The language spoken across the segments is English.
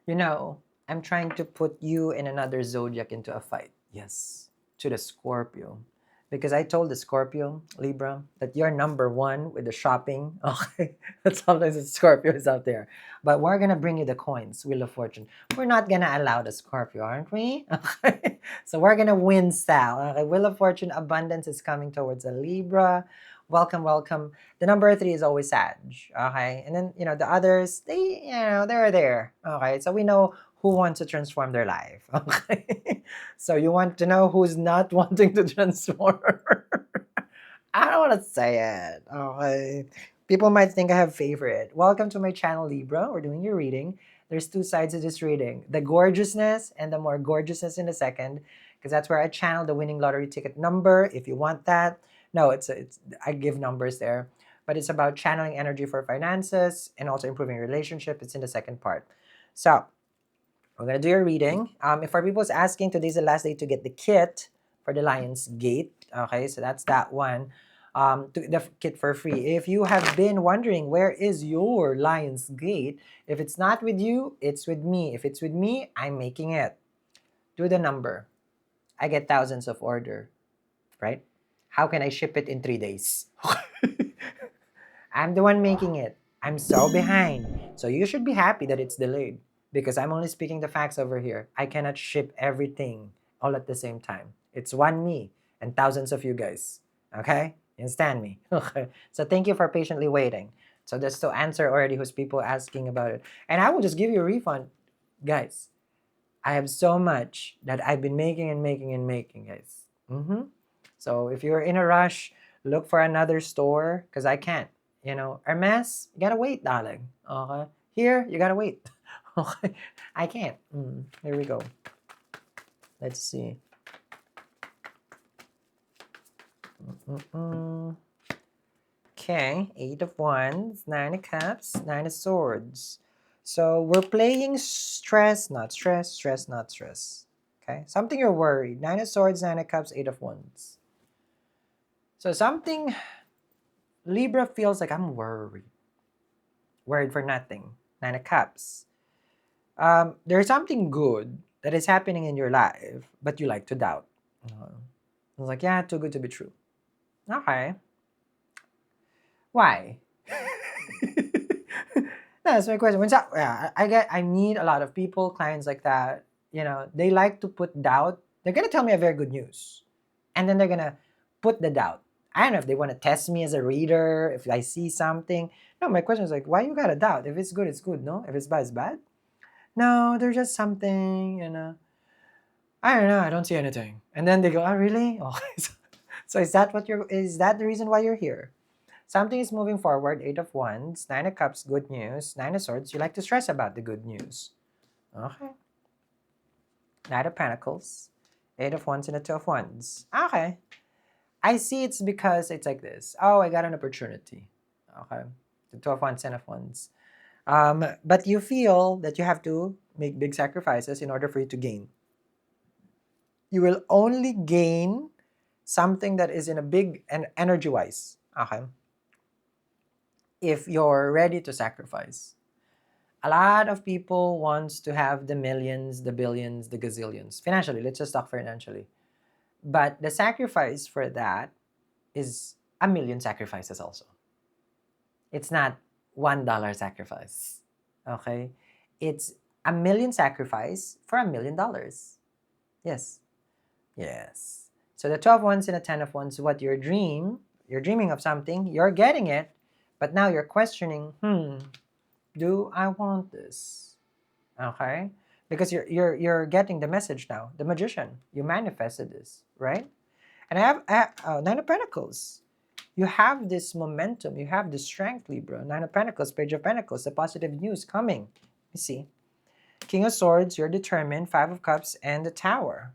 You know, I'm trying to put you and another zodiac into a fight. Yes, to the Scorpio. Because I told the Scorpio, Libra, that you're number one with the shopping. Okay. But sometimes the Scorpio is out there. But we're going to bring you the coins, Wheel of Fortune. We're not going to allow the Scorpio, aren't we? Okay. So we're going to win style. Okay. Wheel of Fortune, abundance is coming towards a Libra. Welcome, welcome. The number three is always Sag. Okay. And then, the others, they're there. Okay. So we know who wants to transform their life. Okay. So you want to know who's not wanting to transform? I don't want to say it. Okay. People might think I have favorite. Welcome to my channel, Libra. We're doing your reading. There's two sides of this reading: the gorgeousness and the more gorgeousness in a second, because that's where I channel the winning lottery ticket number. If you want that, no, it's I give numbers there, but it's about channeling energy for finances and also improving your relationship. It's in the second part. So we're gonna do your reading. If for people's asking, today's the last day to get the kit for the Lions Gate. Okay, so that's that one. The kit for free. If you have been wondering where is your Lions Gate, if it's not with you, it's with me. If it's with me, I'm making it. Do the number. I get thousands of order, right? How can I ship it in 3 days? I'm the one making it. I'm so behind. So you should be happy that it's delayed because I'm only speaking the facts over here. I cannot ship everything all at the same time. It's one me and thousands of you guys. Okay? You understand me? Okay. So thank you for patiently waiting. So that's to answer already who's people asking about it. And I will just give you a refund. Guys, I have so much that I've been making and making and making, guys. So if you're in a rush, look for another store because I can't. Hermes, you gotta wait, darling. Okay. Here, you gotta wait. Okay. I can't. Here we go. Let's see. Okay. 8 of Wands, 9 of Cups, 9 of Swords. So we're playing stress, not stress, stress, not stress. Okay. Something you're worried. 9 of Swords, 9 of Cups, 8 of Wands. So something Libra feels like I'm worried. Worried for nothing. 9 of Cups. There's something good that is happening in your life, but you like to doubt. I was like, yeah, too good to be true. Okay. Why? That's my question. I meet a lot of people, clients like that. They like to put doubt. They're gonna tell me a very good news, and then they're gonna put the doubt. I don't know if they want to test me as a reader, if I see something. No, my question is like, why you gotta doubt? If it's good, it's good. No, if it's bad, it's bad. No, there's just something. I don't know. I don't see anything. And then they go, oh, really? Oh, so is that the reason why you're here? Something is moving forward. 8 of Wands, 9 of Cups, good news. 9 of Swords, you like to stress about the good news. Okay. Knight of Pentacles, 8 of Wands, and a 2 of Wands. Okay. I see it's because it's like this. Oh, I got an opportunity. Okay. The 2 of Wands, 10 of Wands. But you feel that you have to make big sacrifices in order for you to gain. You will only gain something that is in a big and energy-wise. Okay. If you're ready to sacrifice. A lot of people wants to have the millions, the billions, the gazillions. Financially, let's just talk financially. But the sacrifice for that is a million sacrifices also. It's not $1 sacrifice. Okay? It's a million sacrifice for $1,000,000. Yes. Yes. So the 12 of Wands and the 10 of Wands, what you're dreaming of something, you're getting it, but now you're questioning, do I want this? Okay? Because you're getting the message now. The Magician, you manifested this, right? And I have 9 of Pentacles. You have this momentum, you have this strength, Libra. 9 of Pentacles, Page of Pentacles, the positive news coming. You see. King of Swords, you're determined. 5 of Cups, and the Tower.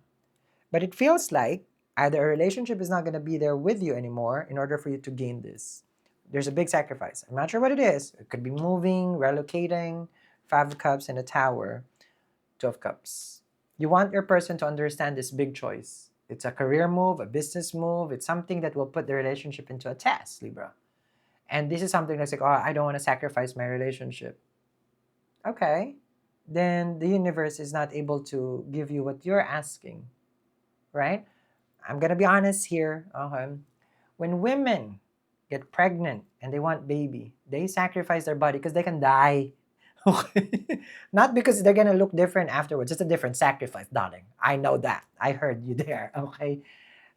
But it feels like either a relationship is not going to be there with you anymore in order for you to gain this. There's a big sacrifice. I'm not sure what it is. It could be moving, relocating. 5 of Cups, and the Tower. 2 of Cups. You want your person to understand this big choice. It's a career move, a business move. It's something that will put the relationship into a test, Libra. And this is something that's like, oh, I don't want to sacrifice my relationship. Okay. then the universe is not able to give you what you're asking, right? I'm gonna be honest here. Okay. When women get pregnant and they want baby, they sacrifice their body because they can die. Okay. Not because they're gonna look different afterwards. It's a different sacrifice, darling. I know that. I heard you there. Okay.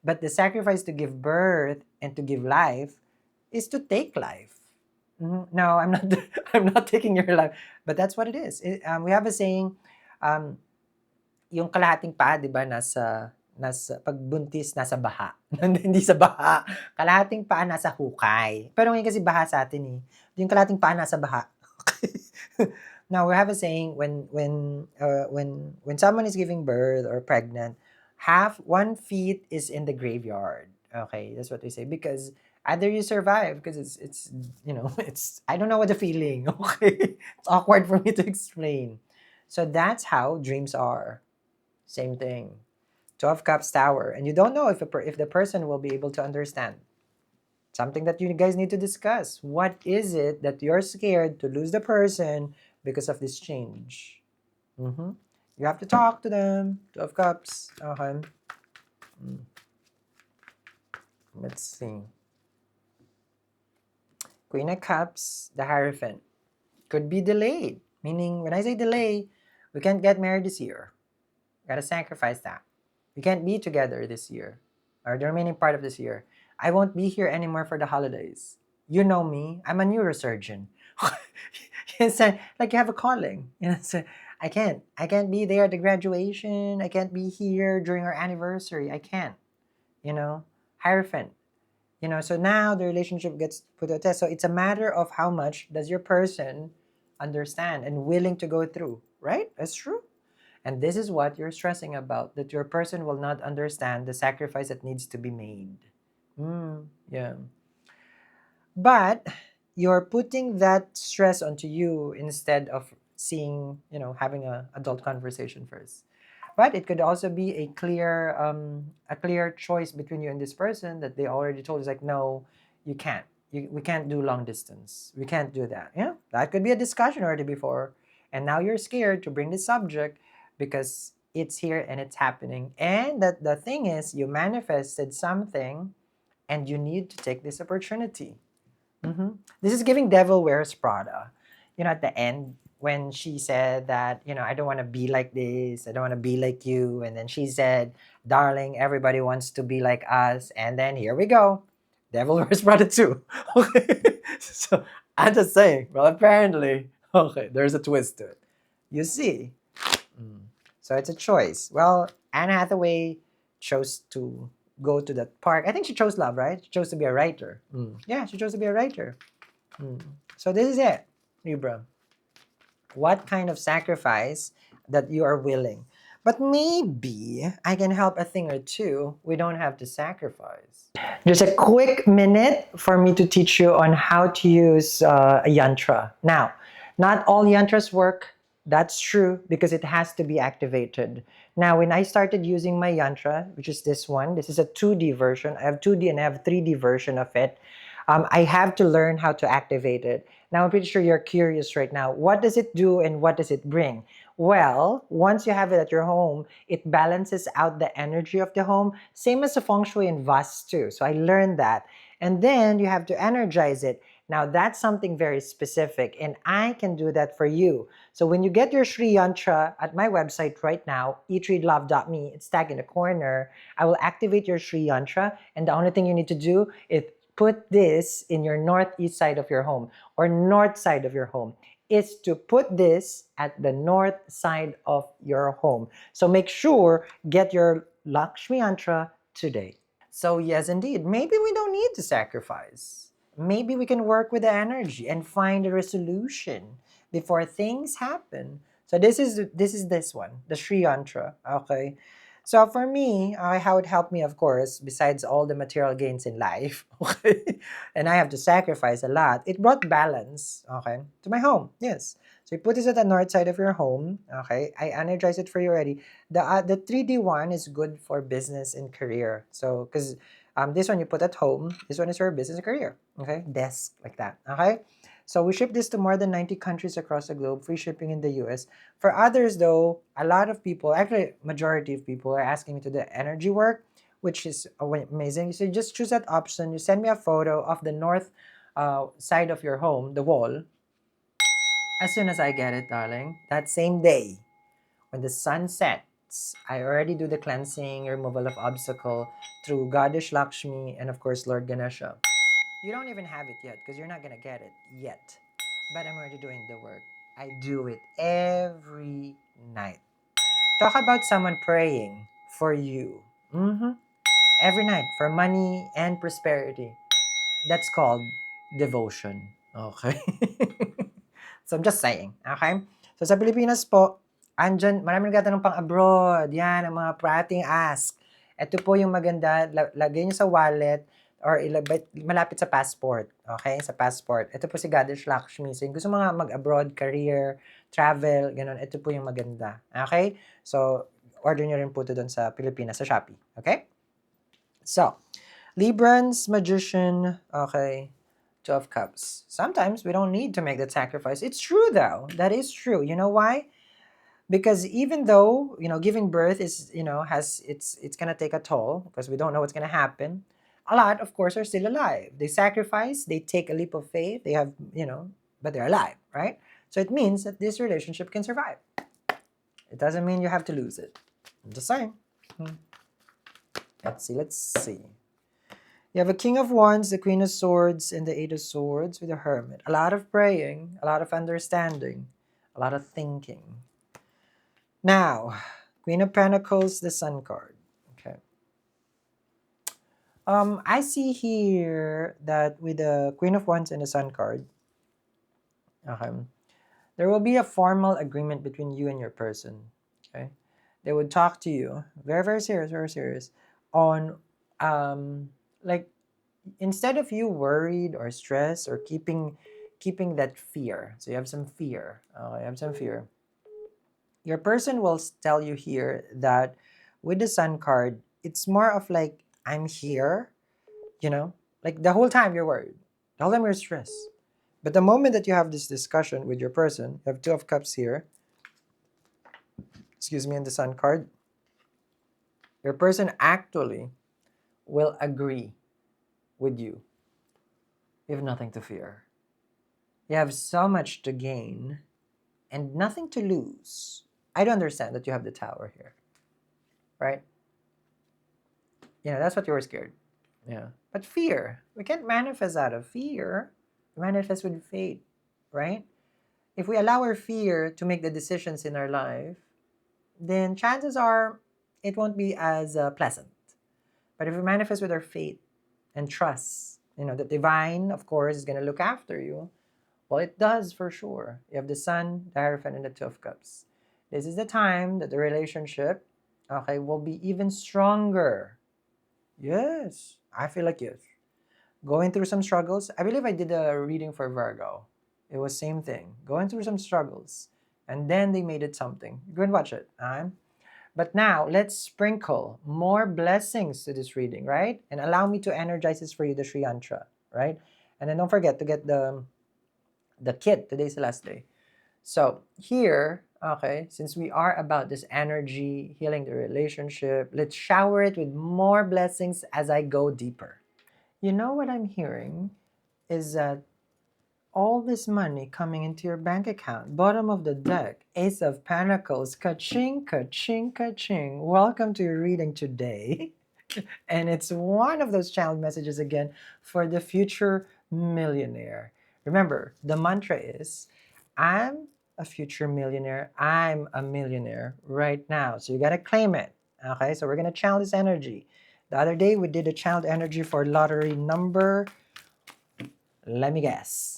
But the sacrifice to give birth and to give life is to take life. No, I'm not. I'm not taking your life, but that's what it is. We have a saying, um, yung kalahating paa, 'di ba, nasa pagbuntis nasa baha. Hindi sa baha. Kalahating paa nasa hukay. Pero ngayon kasi baha sa atin eh. Yung kalahating paa nasa baha. Okay. Now we have a saying when someone is giving birth or pregnant, half 1 feet is in the graveyard. Okay, that's what we say because either you survive because it's it's I don't know what the feeling. Okay, it's awkward for me to explain. So that's how dreams are. Same thing. 12 Cups Tower. And you don't know if the person will be able to understand. Something that you guys need to discuss. What is it that you're scared to lose the person because of this change? You have to talk to them. 12 Cups. Okay. Let's see. Queen of Cups, the Hierophant. Could be delayed. Meaning, when I say delay, we can't get married this year. Gotta sacrifice that. We can't be together this year or the remaining part of this year. I won't be here anymore for the holidays. You know me. I'm a neurosurgeon. It's like you have a calling. So I can't be there at the graduation. I can't be here during our anniversary. I can't. Hierophant. So now the relationship gets put to a test. So it's a matter of how much does your person understand and willing to go through, right? That's true. And this is what you're stressing about, that your person will not understand the sacrifice that needs to be made. Yeah. But you're putting that stress onto you instead of having a adult conversation first. But it could also be a clear choice between you and this person that they already told you, like, no, you can't. We can't do long distance. We can't do that. That could be a discussion already before. And now you're scared to bring this subject because it's here and it's happening. And that the thing is, you manifested something and you need to take this opportunity. This is giving Devil Wears Prada. At the end, when she said that, I don't want to be like this, I don't want to be like you. And then she said, darling, everybody wants to be like us. And then here we go. Devil Wears Prada too. Okay. So I'm just saying, well, apparently, okay, there's a twist to it. You see? So it's a choice. Well, Anne Hathaway chose to go to that park. I think she chose love, right? She chose to be a writer. Yeah, she chose to be a writer. So this is it, Libra. What kind of sacrifice that you are willing? But maybe I can help a thing or two. We don't have to sacrifice. Just a quick minute for me to teach you on how to use a yantra. Now, not all yantras work. That's true because it has to be activated. Now, when I started using my yantra, which is this one, this is a 2D version. I have 2D and I have 3D version of it. I have to learn how to activate it. Now, I'm pretty sure you're curious right now. What does it do and what does it bring? Well, once you have it at your home, it balances out the energy of the home. Same as the feng shui and vastu. So I learned that. And then you have to energize it. Now, that's something very specific, and I can do that for you. So when you get your Sri Yantra at my website right now, eatreadlove.me, it's tagged in the corner, I will activate your Sri Yantra, and the only thing you need to do is put this in your northeast side of your home or north side of your home. Is to put this at the north side of your home. So make sure, get your Lakshmi Yantra today. So yes, indeed, maybe we don't need to sacrifice. Maybe we can work with the energy and find a resolution before things happen. So this is this one, the Sri Yantra. Okay. So for me, how it helped me, of course, besides all the material gains in life, okay, and I have to sacrifice a lot, it brought balance, okay, to my home. Yes. So you put this at the north side of your home, okay. I energize it for you already. The 3D one is good for business and career. So because this one you put at home, this one is for business and career, okay, desk like that, okay. So we ship this to more than 90 countries across the globe, free shipping in the US. For others though, a lot of people, actually majority of people are asking me to do energy work, which is amazing. So you just choose that option. You send me a photo of the north side of your home, the wall. As soon as I get it, darling, that same day, when the sun sets, I already do the cleansing, removal of obstacle through Goddess Lakshmi and of course Lord Ganesha. You don't even have it yet because you're not gonna get it yet. But I'm already doing the work. I do it every night. Talk about someone praying for you. Every night for money and prosperity. That's called devotion. Okay? So I'm just saying. Okay? So sa Pilipinas po, andyan, maraming nagtatanong pang abroad. Yan, ang mga prating ask. Ito po yung maganda, lagay nyo sa wallet or malapit sa passport. Okay? Sa passport. Ito po si Goddess Lakshmi. So yung gusto mga mag-abroad, career, travel, ganun. Ito po yung maganda. Okay? So, order nyo rin po ito doon sa Pilipinas, sa Shopee. Okay? So, Librans, Magician, okay, Two of Cups. Sometimes we don't need to make that sacrifice. It's true though. That is true. You know why? Because even though, giving birth is, it's gonna take a toll because we don't know what's gonna happen. A lot, of course, are still alive. They sacrifice, they take a leap of faith, they have, but they're alive, right? So it means that this relationship can survive. It doesn't mean you have to lose it. I'm just saying. Let's see. You have a King of Wands, the Queen of Swords, and the Eight of Swords with a Hermit. A lot of praying, a lot of understanding, a lot of thinking. Now, Queen of Pentacles, the Sun card. Okay. I see here that with the Queen of Wands and the Sun card, there will be a formal agreement between you and your person. Okay. They would talk to you, very, very serious, on like, instead of you worried or stressed or keeping that fear, so you have some fear, your person will tell you here that with the Sun card, it's more of like, I'm here, like the whole time you're worried, the whole time you're stressed. But the moment that you have this discussion with your person, you have Two of Cups here, and the Sun card, your person actually will agree with you. You have nothing to fear. You have so much to gain and nothing to lose. I don't understand that you have the Tower here, right? That's what you were scared. Yeah. But fear, we can't manifest out of fear. We manifest with faith, right? If we allow our fear to make the decisions in our life, then chances are it won't be as pleasant. But if we manifest with our faith and trust, the divine, of course, is going to look after you. Well, it does for sure. You have the Sun, the Hierophant, and the Two of Cups. This is the time that the relationship, will be even stronger. Yes, I feel like yes. Going through some struggles. I believe I did a reading for Virgo. It was same thing. Going through some struggles. And then they made it something. Go and watch it. But now, let's sprinkle more blessings to this reading, right? And allow me to energize this for you, the Sri Yantra, right? And then don't forget to get the kit. Today's the last day. So here, since we are about this energy, healing the relationship, let's shower it with more blessings as I go deeper. You know what I'm hearing is that all this money coming into your bank account. Bottom of the deck, Ace of Pentacles, ka-ching, ka-ching, ka-ching. Welcome to your reading today. And it's one of those channeled messages again for the future millionaire. Remember, the mantra is, I'm a future millionaire. I'm a millionaire right now. So you got to claim it. Okay, so we're going to channel this energy. The other day, we did a channeled energy for lottery number. Let me guess.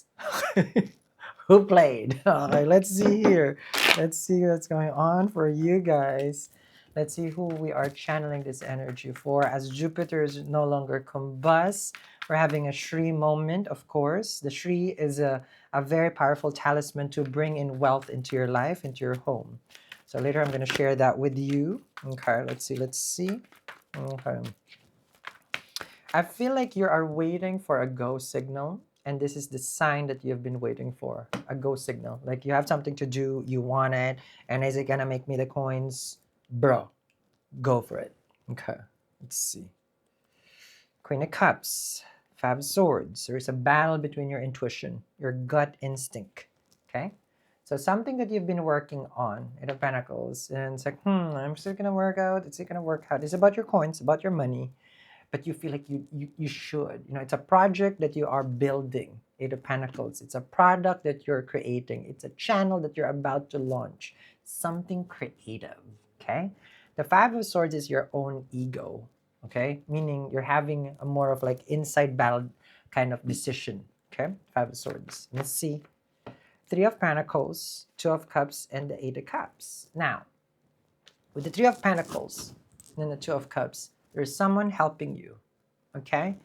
Who played? Okay, let's see here. Let's see what's going on for you guys. Let's see who we are channeling this energy for. As Jupiter is no longer combust, we're having a Shri moment, of course. The Shri is a very powerful talisman to bring in wealth into your life, into your home. So later I'm going to share that with you. Okay, let's see. Okay. I feel like you are waiting for a go signal. And this is the sign that you've been waiting for, a go signal. Like you have something to do, you want it, and is it gonna make me the coins? Bro, go for it. Okay, let's see. Queen of Cups, Five of Swords. There's a battle between your intuition, your gut instinct. Okay? So something that you've been working on, Eight of Pentacles, and it's like, I'm still gonna work out. It's gonna work out. It's about your coins, about your money, but you feel like you should. You know, it's a project that you are building. Eight of Pentacles. It's a product that you're creating. It's a channel that you're about to launch. Something creative. Okay? The Five of Swords is your own ego. Okay? Meaning you're having a more of like inside battle kind of decision. Okay? Five of Swords. Let's see. Three of Pentacles, Two of Cups, and the Eight of Cups. Now, with the Three of Pentacles and the Two of Cups, there's someone helping you, okay?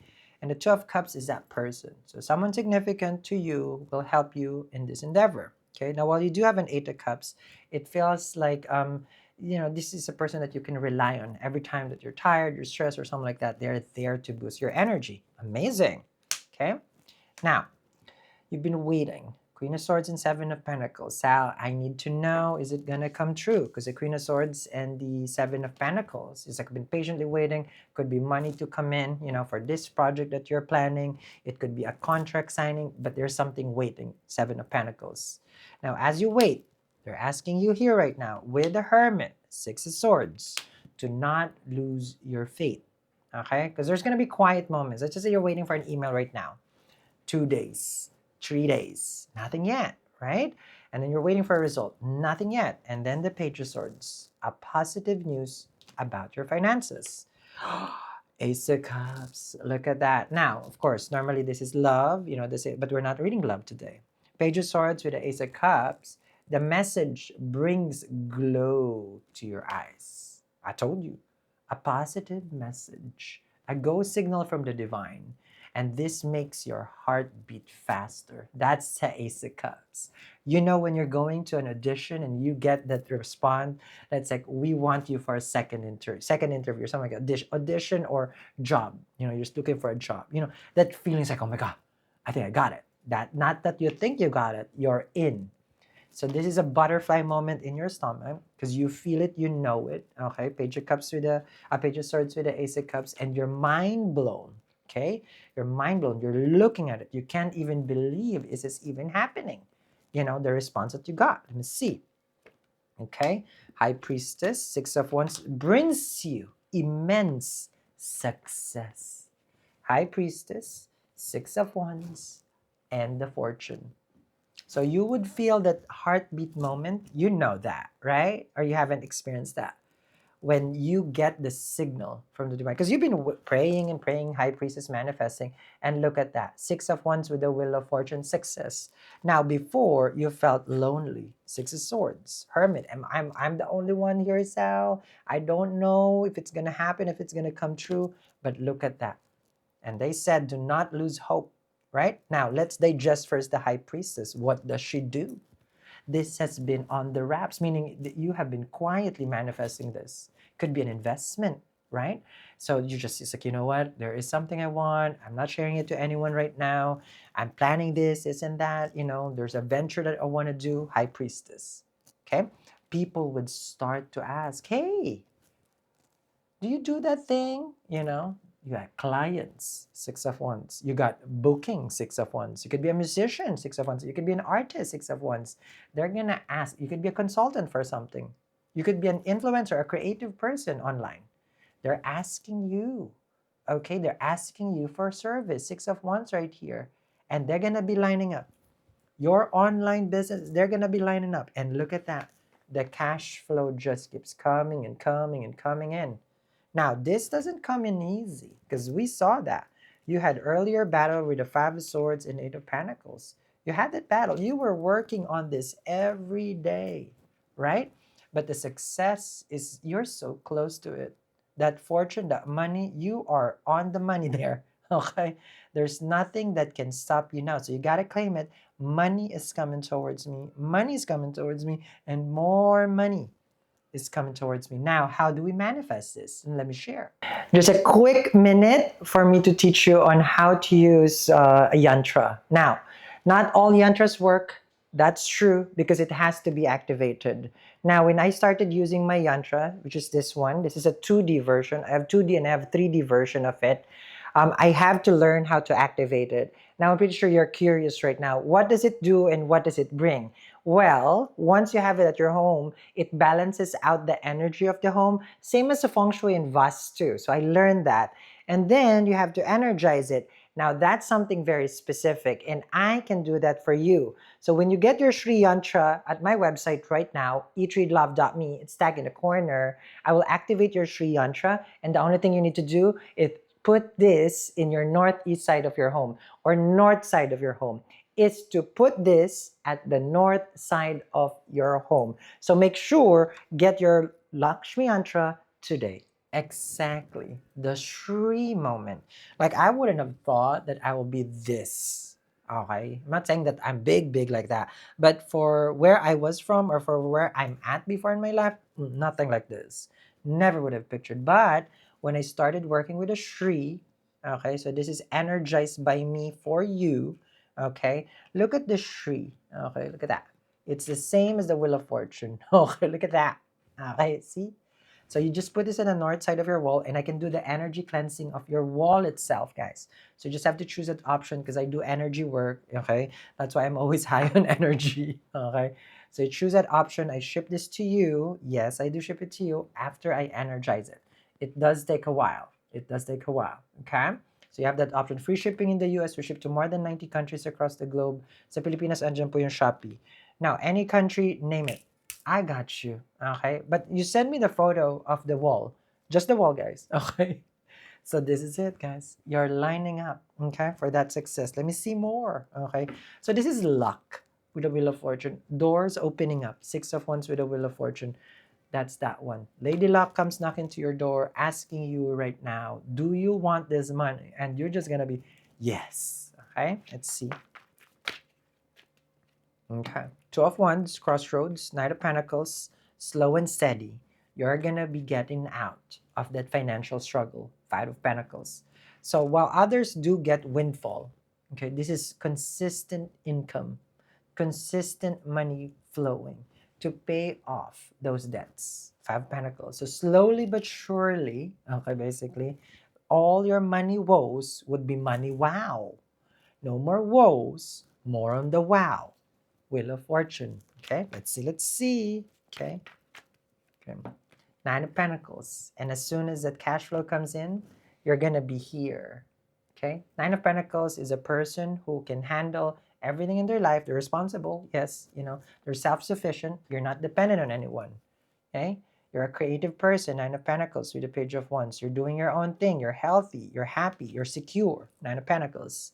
And the Two of Cups is that person. So someone significant to you will help you in this endeavor, okay? Now, while you do have an Eight of Cups, it feels like, this is a person that you can rely on. Every time that you're tired, you're stressed, or something like that, they're there to boost your energy. Amazing, okay? Now, you've been waiting. Queen of Swords and Seven of Pentacles. Sal, I need to know, is it going to come true? Because the Queen of Swords and the Seven of Pentacles is like, I've been patiently waiting. Could be money to come in, for this project that you're planning. It could be a contract signing, but there's something waiting. Seven of Pentacles. Now, as you wait, they're asking you here right now with the Hermit, Six of Swords, to not lose your faith. Okay? Because there's going to be quiet moments. Let's just say you're waiting for an email right now. 2 days. 3 days, nothing yet, right? And then you're waiting for a result, nothing yet. And then the Page of Swords, a positive news about your finances. Ace of Cups, look at that. Now, of course, normally this is love, but we're not reading love today. Page of Swords with the Ace of Cups, the message brings glow to your eyes. I told you, a positive message, a go signal from the divine. And this makes your heart beat faster. That's the Ace of Cups. When you're going to an audition and you get that response, that's like, we want you for a second interview, or something like that. Audition or job. You're just looking for a job. That feeling's like, oh my God, I think I got it. That, not that you think you got it, you're in. So this is a butterfly moment in your stomach because you feel it, you know it. Okay, Page of Cups with Page of Swords with the Ace of Cups, and you're mind blown. Okay, you're mind blown. You're looking at it. You can't even believe, is this even happening? The response that you got. Let me see. Okay, High Priestess, Six of Wands brings you immense success. High Priestess, Six of Wands, and the Fortune. So you would feel that heartbeat moment, that, right? Or you haven't experienced that. When you get the signal from the divine. Because you've been praying and praying, High Priestess manifesting, and look at that. Six of Wands with the Wheel of Fortune, success. Now, before, you felt lonely. Six of Swords, Hermit. I'm the only one here, Sal. I don't know if it's going to happen, if it's going to come true. But look at that. And they said, do not lose hope. Right? Now, let's digest first the High Priestess. What does she do? This has been on the wraps, meaning that you have been quietly manifesting this. Could be an investment, right? So it's like, you know what? There is something I want. I'm not sharing it to anyone right now. I'm planning this and that. There's a venture that I want to do. High Priestess. Okay? People would start to ask, hey, do you do that thing? You got clients, Six of Wands. You got booking, Six of Wands. You could be a musician, Six of Wands. You could be an artist, Six of Wands. They're going to ask. You could be a consultant for something. You could be an influencer, a creative person online. They're asking you. Okay, they're asking you for service, Six of Wands right here. And they're going to be lining up. Your online business, they're going to be lining up. And look at that. The cash flow just keeps coming and coming and coming in. Now, this doesn't come in easy because we saw that. You had earlier battle with the Five of Swords and Eight of Pentacles. You had that battle. You were working on this every day, right? But the success is, you're so close to it. That fortune, that money, you are on the money there, okay? There's nothing that can stop you now. So you got to claim it. Money is coming towards me. Money is coming towards me, and more money. is coming towards me. Now, how do we manifest this? And let me share. Just a quick minute for me to teach you on how to use a yantra. Now, not all yantras work. That's true because it has to be activated. Now, when I started using my yantra, which is this one, this is a 2D version. I have 2D and I have 3D version of it. I have to learn how to activate it. Now, I'm pretty sure you're curious right now. What does it do and what does it bring? Well, once you have it at your home, it balances out the energy of the home, same as the feng shui and vastu. So I learned that. And then you have to energize it. Now, that's something very specific, and I can do that for you. So when you get your Sri Yantra at my website right now, eatreadlove.me, it's tagged in the corner, I will activate your Sri Yantra, and the only thing you need to do is put this in your northeast side of your home or north side of your home. Is to put this at the north side of your home. So make sure get your Lakshmi Yantra today. Exactly. The Shri moment. Like I wouldn't have thought that I will be this. Okay. I'm not saying that I'm big like that. But for where I was from or for where I'm at before in my life, nothing like this. Never would have pictured. But when I started working with a Shri, okay, so this is energized by me for you. Okay. Look at the Shri. Okay, look at that. It's the same as the Wheel of Fortune. Okay, look at that. Okay, see? So you just put this on the north side of your wall, and I can do the energy cleansing of your wall itself, guys. So you just have to choose that option because I do energy work, okay? That's why I'm always high on energy, okay? So you choose that option. I ship this to you. Yes, I do ship it to you after I energize it. It does take a while. It does take a while, okay? So you have that option. Free shipping in the US. We ship to more than 90 countries across the globe. Sa Pilipinas, andyan po yung Shopee. Now, any country, name it. I got you. Okay. But you send me the photo of the wall. Just the wall, guys. Okay. So this is it, guys. You're lining up, okay, for that success. Let me see more. Okay. So this is luck with the Wheel of Fortune. Doors opening up. Six of Wands with the Wheel of Fortune. That's that one. Lady Luck comes knocking to your door, asking you right now, do you want this money? And you're just gonna be, yes. Okay. Let's see. Okay. Two of Wands, Crossroads, Knight of Pentacles, slow and steady. You're going to be getting out of that financial struggle. Five of Pentacles. So while others do get windfall, okay, this is consistent income, consistent money flowing to pay off those debts. Five of Pentacles. So slowly but surely, okay, basically, all your money woes would be money wow. No more woes, more on the wow. Wheel of Fortune. Okay, let's see, let's see. Okay. Nine of Pentacles. And as soon as that cash flow comes in, you're going to be here. Okay. Nine of Pentacles is a person who can handle everything in their life. They're responsible. Yes, they're self-sufficient. You're not dependent on anyone. Okay. You're a creative person. Nine of Pentacles with the Page of Wands. You're doing your own thing. You're healthy. You're happy. You're secure. Nine of Pentacles.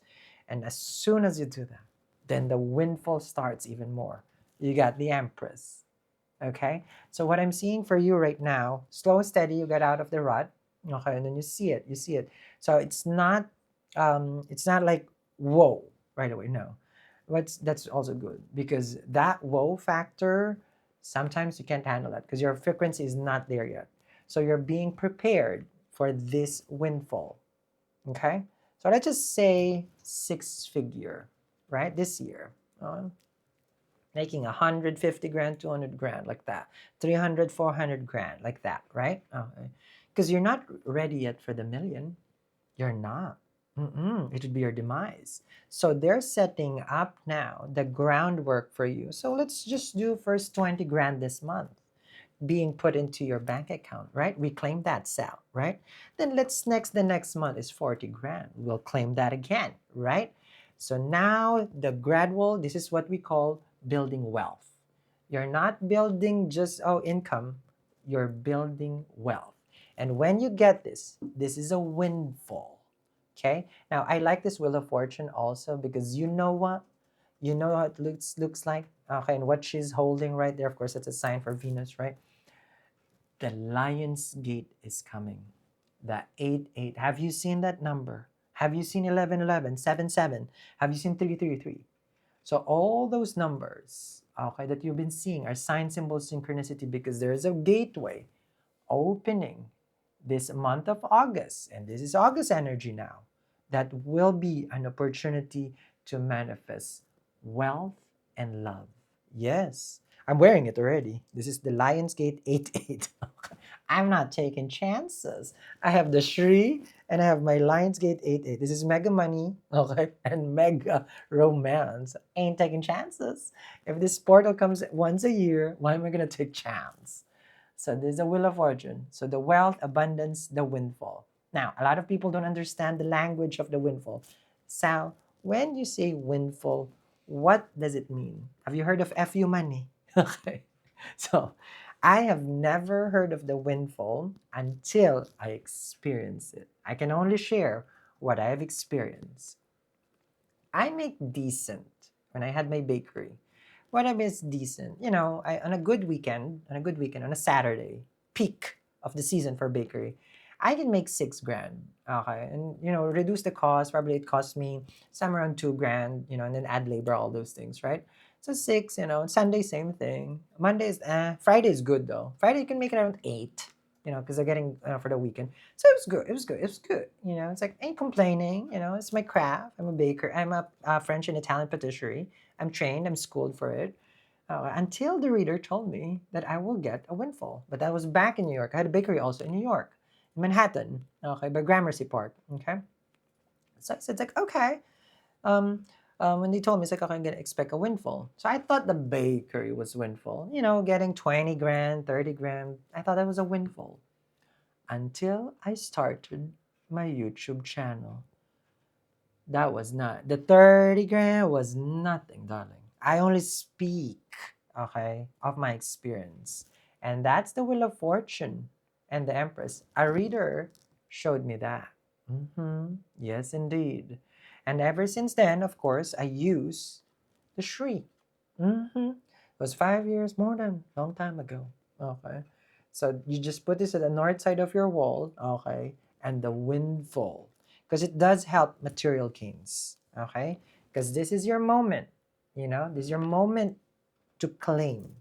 And as soon as you do that, then the windfall starts even more. You got the Empress. Okay? So what I'm seeing for you right now, slow and steady, you get out of the rut. Okay, and then you see it. You see it. So it's not like whoa right away. No. But that's also good because that whoa factor, sometimes you can't handle that because your frequency is not there yet. So you're being prepared for this windfall. Okay? So let's just say six figure, right? This year. Making 150 grand, 200 grand, like that. 300, 400 grand, like that, right? Okay. Because you're not ready yet for the million. You're not. It would be your demise. So they're setting up now the groundwork for you. So let's just do first 20 grand this month being put into your bank account, right? We claim that sale, right? Then the next month is 40 grand. We'll claim that again, right? So now the gradual, this is what we call building wealth. You're not building just income, you're building wealth. And when you get this is a windfall. Okay? Now I like this Wheel of Fortune also because you know what? You know how it looks like. Okay, and what she's holding right there, of course, it's a sign for Venus, right? The lionsgate is coming. The 8-8. Have you seen that number? Have you seen 11-11, 7-7? Have you seen 3-3-3? So all those numbers okay, that you've been seeing are sign, symbol, synchronicity, because there is a gateway opening this month of August, and this is August energy now, that will be an opportunity to manifest wealth and love. Yes, I'm wearing it already. This is the Lionsgate 88. I'm not taking chances. I have the Shri and I have my Lionsgate 88. This is mega money, okay, and mega romance. Ain't taking chances. If this portal comes once a year, why am I gonna take chance? So there's a wheel of fortune. So the wealth, abundance, the windfall. Now, a lot of people don't understand the language of the windfall. Sal, when you say windfall, what does it mean? Have you heard of FU money? Okay. So I have never heard of the windfall until I experience it. I can only share what I have experienced. I make decent when I had my bakery. What I mean is decent. You know, on a good weekend, on a Saturday, peak of the season for bakery, I can make 6 grand. Okay. And, reduce the cost. Probably it cost me somewhere around 2 grand, and then add labor, all those things, right? So 6, Sunday, same thing. Monday is, Friday is good though. Friday you can make it around 8, because they're getting for the weekend. So it was good. It was good. It was good. It's like, ain't complaining. It's my craft. I'm a baker. I'm a French and Italian patisserie. I'm trained. I'm schooled for it. Until the reader told me that I will get a windfall. But that was back in New York. I had a bakery also in New York, in Manhattan. Okay, by Gramercy Park. Okay. So it's like, okay. When they told me, it's like, okay, I'm gonna expect a windfall. So I thought the bakery was windfall. Getting 20 grand, 30 grand. I thought that was a windfall. Until I started my YouTube channel. That was not. The 30 grand was nothing, darling. I only speak, okay, of my experience. And that's the Wheel of Fortune and the Empress. A reader showed me that. Yes, indeed. And ever since then, of course, I use the Shri. It was 5 years, more than long time ago. Okay. So you just put this at the north side of your wall, okay, and the windfall. Because it does help material gains. Okay? Because this is your moment. This is your moment to claim.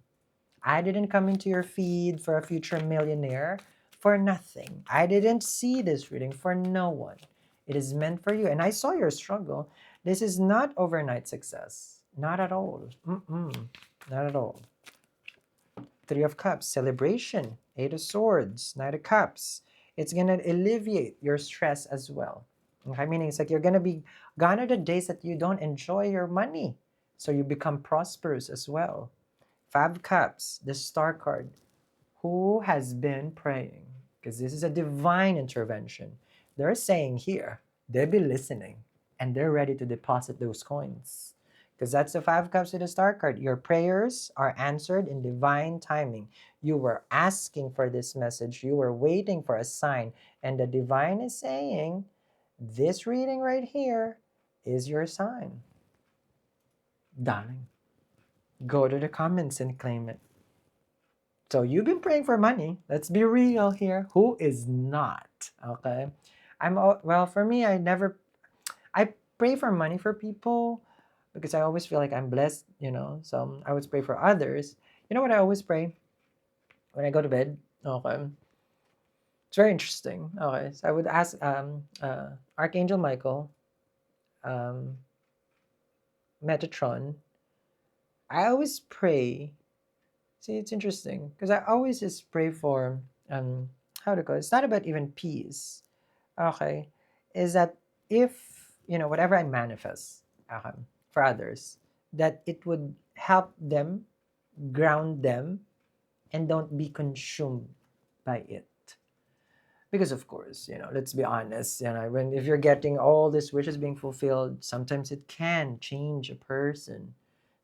I didn't come into your feed for a future millionaire for nothing. I didn't see this reading for no one. It is meant for you. And I saw your struggle. This is not overnight success. Not at all. Not at all. 3 of Cups, celebration. 8 of Swords, Knight of Cups. It's going to alleviate your stress as well. Okay, meaning it's like you're going to be gone are the days that you don't enjoy your money. So you become prosperous as well. 5 of Cups, the Star card. Who has been praying? Because this is a divine intervention. They're saying here, they'll be listening and they're ready to deposit those coins. Because that's the 5 of Cups with the Star card. Your prayers are answered in divine timing. You were asking for this message. You were waiting for a sign. And the divine is saying, this reading right here is your sign. Darling, go to the comments and claim it. So you've been praying for money. Let's be real here. Who is not? Okay. Well, for me, I pray for money for people because I always feel like I'm blessed, So I always pray for others. You know what I always pray when I go to bed? Okay. It's very interesting. Okay. So I would ask Archangel Michael, Metatron. I always pray. See, it's interesting because I always just pray for how to call it. It's not about even peace. Okay, is that if whatever I manifest for others, that it would help them, ground them, and don't be consumed by it. Because of course, let's be honest, when if you're getting all these wishes being fulfilled, sometimes it can change a person.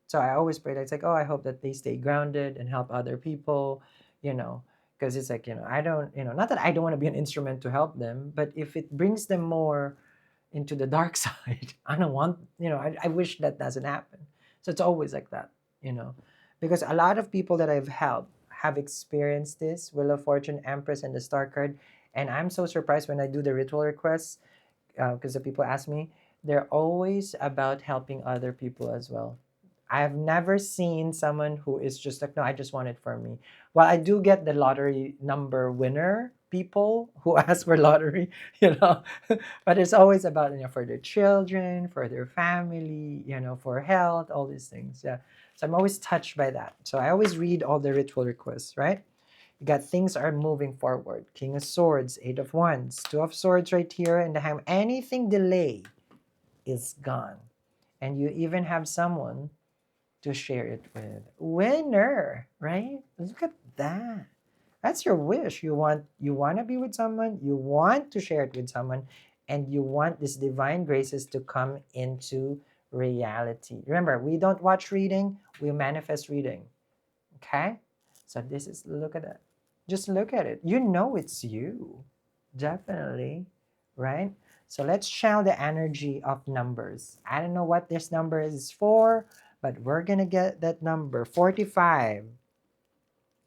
So I always pray that it's like, oh, I hope that they stay grounded and help other people, because it's like, I don't, not that I don't want to be an instrument to help them, but if it brings them more into the dark side, I don't want, I wish that doesn't happen. So it's always like that, because a lot of people that I've helped have experienced this Wheel of Fortune, Empress, and the Star card. And I'm so surprised when I do the ritual requests, because the people ask me, they're always about helping other people as well. I've never seen someone who is just like, no, I just want it for me. Well, I do get the lottery number winner people who ask for lottery, you know, but it's always about, for their children, for their family, for health, all these things. Yeah. So I'm always touched by that. So I always read all the ritual requests, right? You got things are moving forward. King of Swords, Eight of Wands, Two of Swords right here, and the Hangman. Anything delay is gone. And you even have someone to share it with. Winner, right? Look at that. That's your wish. You want to be with someone, you want to share it with someone, and you want these divine graces to come into reality. Remember, we don't watch reading, we manifest reading. Okay? So this is, look at that. Just look at it. You know it's you. Definitely. Right? So let's channel the energy of numbers. I don't know what this number is for, but we're going to get that number 45,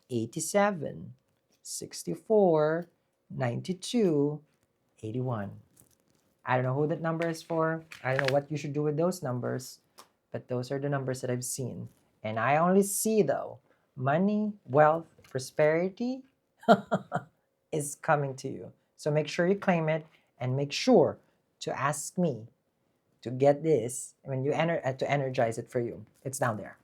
87, 64, 92, 81. I don't know who that number is for. I don't know what you should do with those numbers, but those are the numbers that I've seen. And I only see, though, money, wealth, prosperity is coming to you. So make sure you claim it and make sure to ask me to get this when you to energize it for you. It's down there.